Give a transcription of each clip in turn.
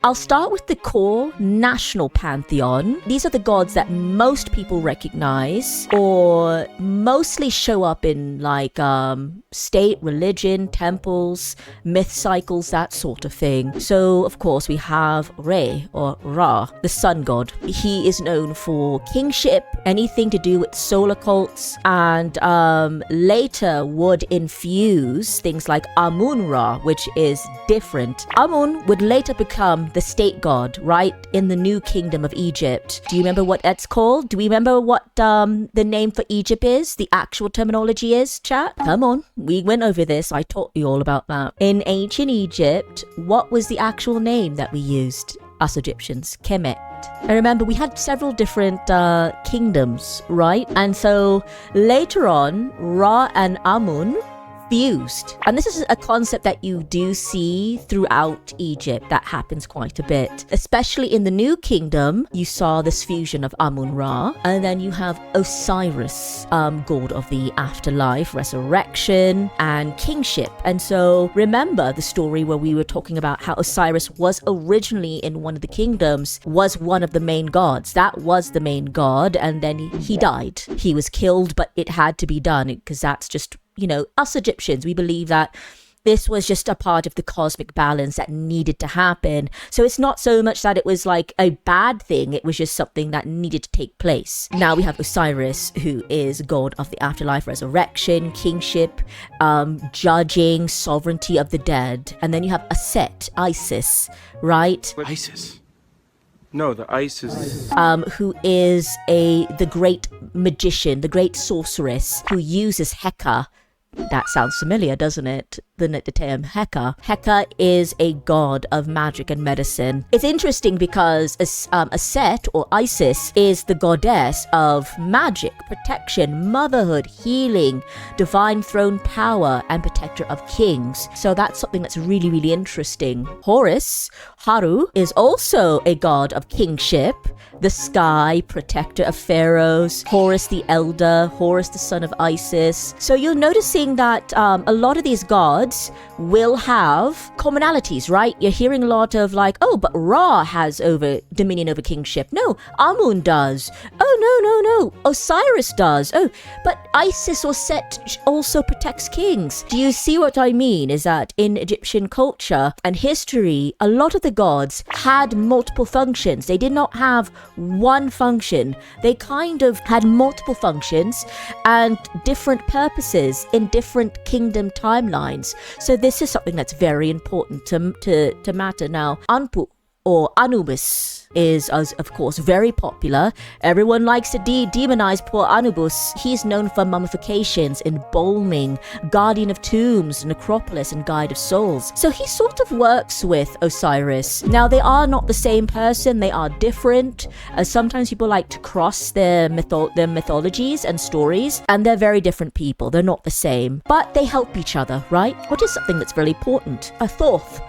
I'll start with the core national pantheon. These are the gods that most people recognize or mostly show up in like state, religion, temples, myth cycles, that sort of thing. So of course we have Re or Ra, the sun god. He is known for kingship, anything to do with solar cults, and later would infuse things like Amun-Ra, which is different. Amun would later become the state god, right, in the new kingdom of Egypt. Do you remember what that's called? Do we remember what the name for Egypt is? The actual terminology is, chat? Come on, we went over this. I taught you all about that. In ancient Egypt, what was the actual name that we used, us Egyptians? Kemet. I remember we had several different kingdoms, right? And so later on, Ra and Amun fused. And this is a concept that you do see throughout Egypt that happens quite a bit. Especially in the New Kingdom, you saw this fusion of Amun-Ra, and then you have Osiris, god of the afterlife, resurrection, and kingship. And so remember the story where we were talking about how Osiris was originally in one of the kingdoms, was one of the main gods. That was the main god, and then he died. He was killed, but it had to be done because that's just, you know, us Egyptians, we believe that this was just a part of the cosmic balance that needed to happen. So it's not so much that it was like a bad thing, it was just something that needed to take place. Now we have Osiris, who is god of the afterlife, resurrection, kingship, judging, sovereignty of the dead. And then you have Aset, Isis, right? What? Isis? No, the Isis. Who is the great magician, the great sorceress, who uses Heka. That sounds familiar, doesn't it? The term Heka. Heka is a god of magic and medicine. It's interesting because Aset or Isis is the goddess of magic, protection, motherhood, healing, divine throne power, and protector of kings. So that's something that's really, really interesting. Horus, Haru, is also a god of kingship, the sky, protector of pharaohs, Horus the elder, Horus the son of Isis. So you're noticing that a lot of these gods will have commonalities, right? You're hearing a lot of like, oh, but Ra has dominion over kingship. No, Amun does. Oh, no, Osiris does. Oh, but Isis or Set also protects kings. Do you see what I mean? Is that in Egyptian culture and history, a lot of the gods had multiple functions. They did not have one function. They kind of had multiple functions and different purposes in different kingdom timelines. So this is something that's very important to matter. Now, Anpu or Anubis is, of course, very popular. Everyone likes to demonize poor Anubis. He's known for mummifications, embalming, guardian of tombs, necropolis, and guide of souls. So he sort of works with Osiris. Now, they are not the same person. They are different. Sometimes people like to cross their mythologies and stories, and they're very different people. They're not the same, but they help each other, right? Which is something that's very important. Thoth.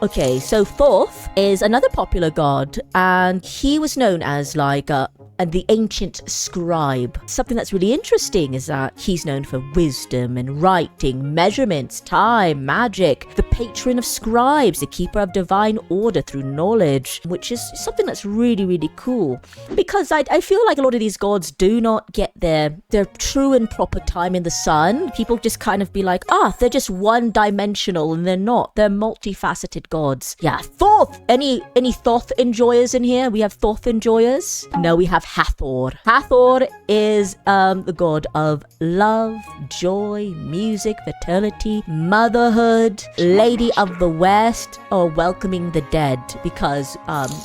Okay, so Thoth is another popular god, and he was known as like the ancient scribe. Something that's really interesting is that he's known for wisdom and writing, measurements, time, magic, the patron of scribes, the keeper of divine order through knowledge, which is something that's really, really cool. Because I feel like a lot of these gods do not get their true and proper time in the sun. People just kind of be like, they're just one-dimensional, and they're not. They're multifaceted gods. Yeah, Thoth! Any Thoth enjoyers in here? We have Thoth enjoyers? No, we have Hathor. Hathor is the god of love, joy, music, fertility, motherhood, lady of the west, or welcoming the dead, because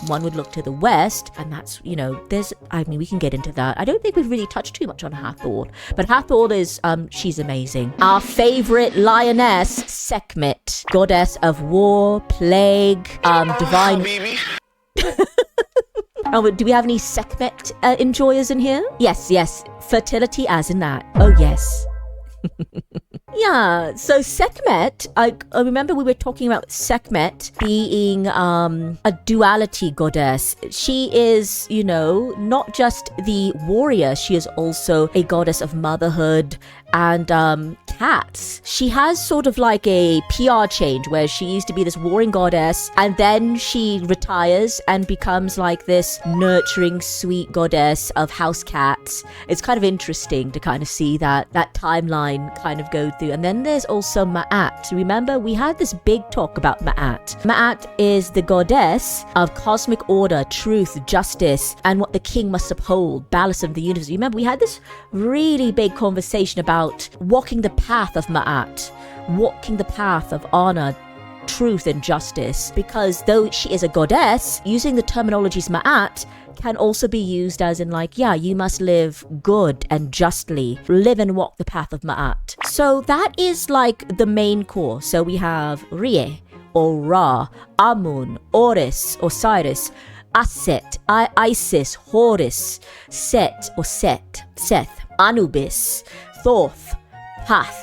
one would look to the west, and that's, we can get into that. I don't think we've really touched too much on Hathor, but Hathor is, she's amazing. Our favorite lioness, Sekhmet, goddess of war, plague, divine... do we have any Sekhmet enjoyers in here? Yes. Fertility as in that. Oh, yes. Yeah, so Sekhmet, I remember we were talking about Sekhmet being a duality goddess. She is, not just the warrior, she is also a goddess of motherhood and cats. She has sort of like a PR change where she used to be this warring goddess, and then she retires and becomes like this nurturing, sweet goddess of house cats. It's kind of interesting to kind of see that timeline kind of go through. And then there's also Ma'at. Remember, we had this big talk about Ma'at. Ma'at is the goddess of cosmic order, truth, justice, and what the king must uphold, balance of the universe. Remember, we had this really big conversation about walking the path of Ma'at, walking the path of honor, truth, and justice. Because though she is a goddess, using the terminologies Ma'at can also be used as in like, yeah, you must live good and justly, live and walk the path of Ma'at. So that is like the main core. So we have Rie, or Ra, Amun, Oris, Osiris, Aset, Isis, Horus, Set, or Seth, Anubis, Thoth, Path.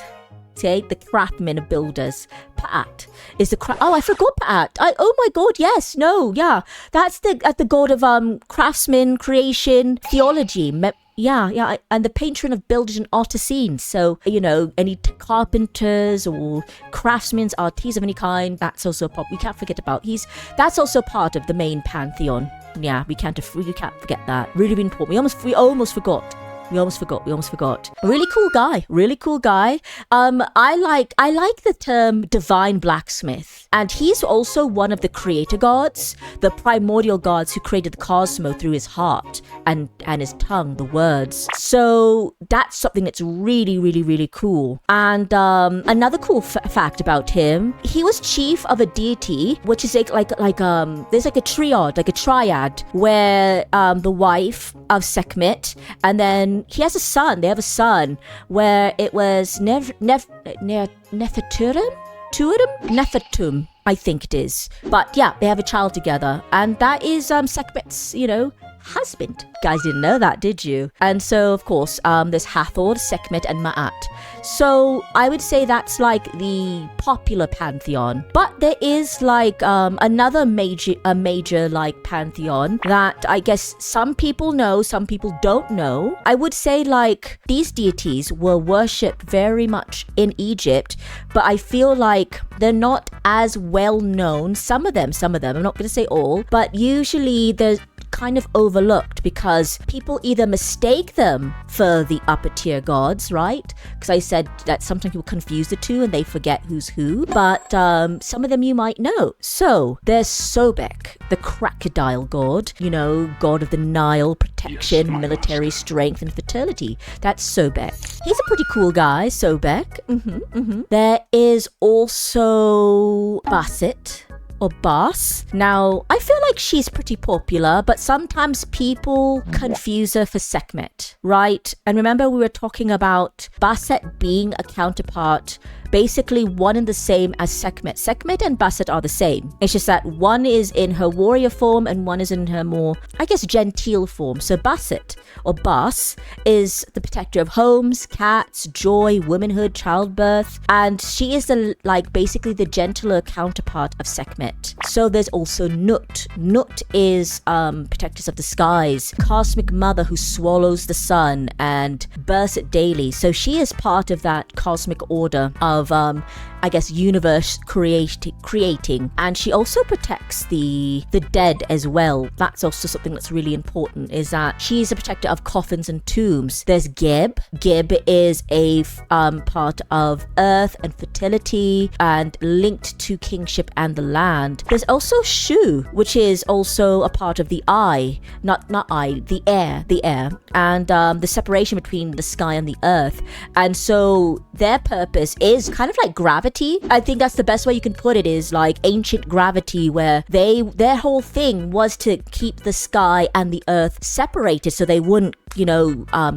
Okay, the craftsman of builders. Pa'at is the oh, I forgot Pa'at. Oh my god, yes, no, yeah, that's the god of craftsman, creation, theology. Yeah, and the patron of builders and artisans. So, you know, any carpenters or craftsmen, artisans of any kind, that's also we can't forget about. That's also part of the main pantheon. Yeah, we can't forget that. Really important. We almost forgot. We almost forgot. Really cool guy. I like the term divine blacksmith. And he's also one of the creator gods, the primordial gods who created the cosmos through his heart and his tongue, the words. So that's something that's really, really, really cool. And another cool fact about him, he was chief of a deity, which is like there's like a triad, where the wife of Sekhmet, and then he has a son. They have a son where it was Nefertum, I think it is. But yeah, they have a child together, and that is Sekhmet's, husband. Guys didn't know that, did you? And so, of course, there's Hathor, Sekhmet, and Ma'at. So I would say that's like the popular pantheon. But there is like another major like pantheon that I guess some people know, some people don't know. I would say like these deities were worshipped very much in Egypt, but I feel like they're not as well known. Some of them, I'm not going to say all, but usually they're kind of overlooked because people either mistake them for the upper tier gods, right? Because I said that sometimes people confuse the two and they forget who's who, but some of them you might know. So there's Sobek, the crocodile god, god of the Nile, protection, military strength, and fertility. That's Sobek. He's a pretty cool guy, Sobek. There is also Basset, or Bas. Now, I feel like she's pretty popular, but sometimes people confuse her for Sekhmet, right? And remember we were talking about Basset being a counterpart, basically one and the same as Sekhmet. Sekhmet and Basset are the same. It's just that one is in her warrior form and one is in her more, I guess, genteel form. So Basset, or Bas, is the protector of homes, cats, joy, womanhood, childbirth, and she is basically the gentler counterpart of Sekhmet. So there's also Nut. Nut is protectress of the skies, cosmic mother who swallows the sun and births it daily. So she is part of that cosmic order of I guess universe creating, and she also protects the dead as well. That's also something that's really important, is that she's a protector of coffins and tombs. There's Geb. Geb is a part of earth and fertility and linked to kingship and the land. There's also Shu, which is also a part of the eye, the air, and the separation between the sky and the earth. And so their purpose is kind of like gravity. I think that's the best way you can put it, is like ancient gravity, where their whole thing was to keep the sky and the earth separated so they wouldn't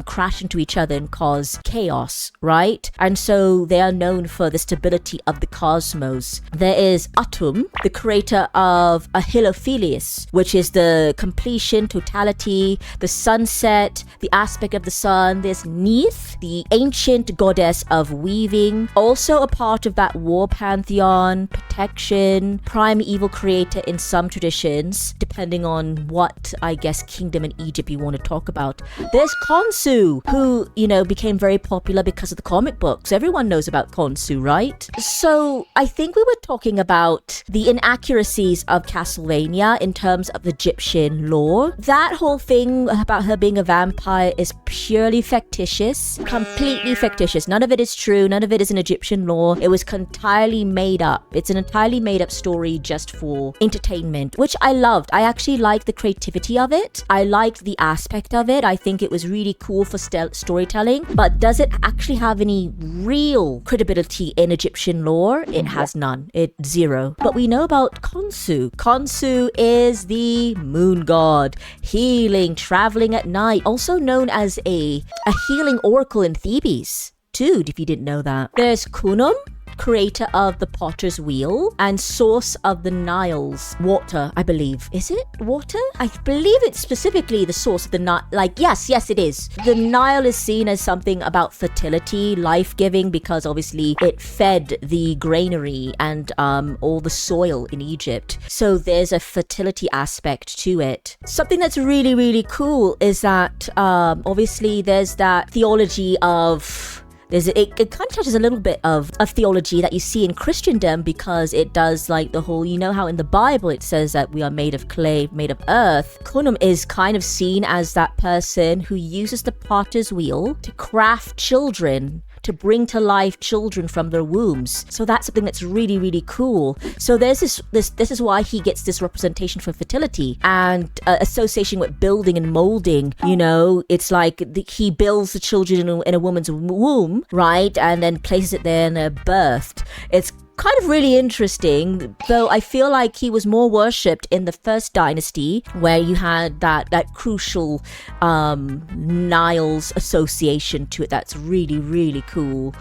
crash into each other and cause chaos, right? And so they are known for the stability of the cosmos. There is Atum, the creator of Ahillophelius, which is the completion, totality, the sunset, the aspect of the sun. There's Neith, the ancient goddess of weaving, also a part of that war pantheon, protection, primeval creator in some traditions, depending on what, I guess, kingdom in Egypt you want to talk about. There's Khonsu, who, you know, became very popular because of the comic books. Everyone knows about Khonsu, right? So I think we were talking about the inaccuracies of Castlevania in terms of Egyptian lore. That whole thing about her being a vampire is purely fictitious, completely fictitious. None of it is true. None of it is in Egyptian lore. It was entirely made up. It's an entirely made up story just for entertainment, which I loved. I actually liked the creativity of it. I liked the aspect of it. I think it was really cool for storytelling. But does it actually have any real credibility in Egyptian lore? It has none. It's zero. But we know about Khonsu. Khonsu is the moon god, healing, traveling at night, also known as a healing oracle in Thebes. Dude, if you didn't know that. There's Khnum, creator of the Potter's Wheel and source of the Nile's water, I believe. Is it water? I believe it's specifically the source of the Nile. Like, yes, it is. The Nile is seen as something about fertility, life-giving, because obviously it fed the granary and all the soil in Egypt. So there's a fertility aspect to it. Something that's really, really cool is that obviously there's that theology of... It kind of touches a little bit of theology that you see in Christendom, because it does like the whole, you know how in the Bible it says that we are made of clay, made of earth. Khnum is kind of seen as that person who uses the potter's wheel to craft children, to bring to life children from their wombs. So that's something that's really, really cool. So there's this is why he gets this representation for fertility and association with building and molding. You know, it's like he builds the children in a woman's womb, right? And then places it there and they're birthed. It's kind of really interesting, though I feel like he was more worshipped in the first dynasty, where you had that crucial Nile's association to it. That's really, really cool.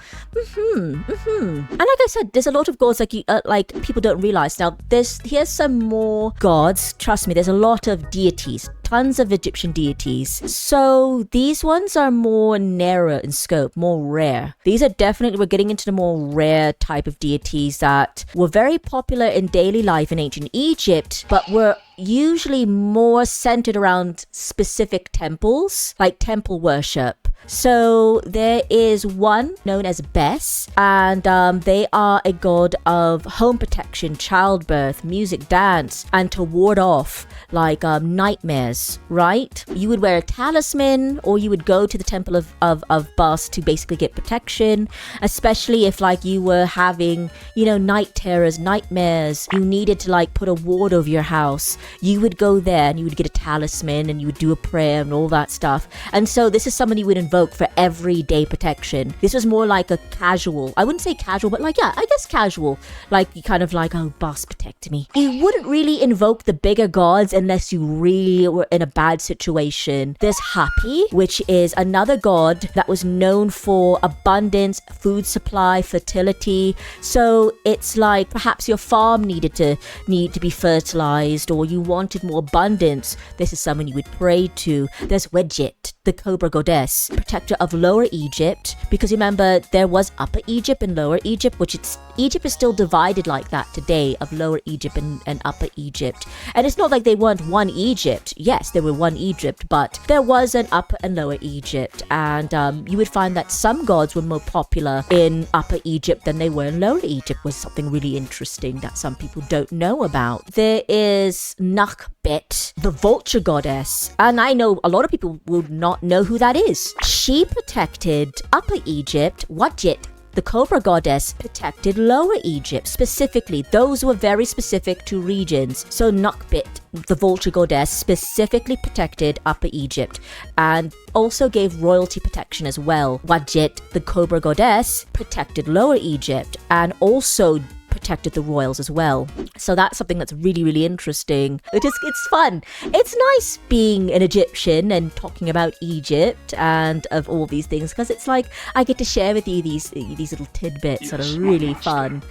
And like I said, there's a lot of gods like people don't realize. Now here's some more gods. Trust me, there's a lot of deities. Tons of Egyptian deities. So these ones are more narrow in scope, more rare. These are definitely, we're getting into the more rare type of deities that were very popular in daily life in ancient Egypt, but were usually more centered around specific temples, like temple worship. So there is one known as Bes, and they are a god of home protection, childbirth, music, dance, and to ward off like nightmares, right? You would wear a talisman, or you would go to the temple of Bes to basically get protection, especially if like you were having, you know, night terrors, nightmares. You needed to like put a ward over your house. You would go there and you would get a talisman and you would do a prayer and all that stuff. And so this is someone you would invoke for everyday protection. This was more like a casual, I wouldn't say casual, but like, yeah, I guess casual. Like you kind of like, oh, Bes protect me. You wouldn't really invoke the bigger gods unless you really were in a bad situation. There's Hapi, which is another god that was known for abundance, food supply, fertility. So it's like perhaps your farm needed to be fertilized, or you wanted more abundance. This is someone you would pray to. There's Wedjet, the cobra goddess, protector of Lower Egypt, because remember there was Upper Egypt and Lower Egypt, which Egypt is still divided like that today, of Lower Egypt and Upper Egypt. And it's not like they weren't one Egypt. Yes, they were one Egypt, but there was an Upper and Lower Egypt, and you would find that some gods were more popular in Upper Egypt than they were in Lower Egypt, was something really interesting that some people don't know about. There is Nakbet, the vulture goddess, and I know a lot of people will not know who that is. She protected Upper Egypt. Wadjet, the cobra goddess, protected Lower Egypt. Specifically, those were very specific to regions. So Nakbet, the vulture goddess, specifically protected Upper Egypt and also gave royalty protection as well. Wadjet, the cobra goddess, protected Lower Egypt and also protected the royals as well. So that's something that's really, really interesting. It's fun. It's nice being an Egyptian and talking about Egypt and of all these things, because it's like I get to share with you these little tidbits that are really fun.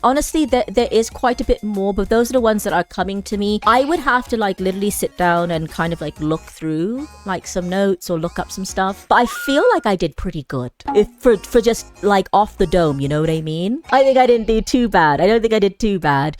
Honestly, there is quite a bit more, but those are the ones that are coming to me. I would have to like literally sit down and kind of like look through like some notes or look up some stuff. But I feel like I did pretty good for just like off the dome, you know what I mean? I think I didn't do too bad. I don't think I did too bad.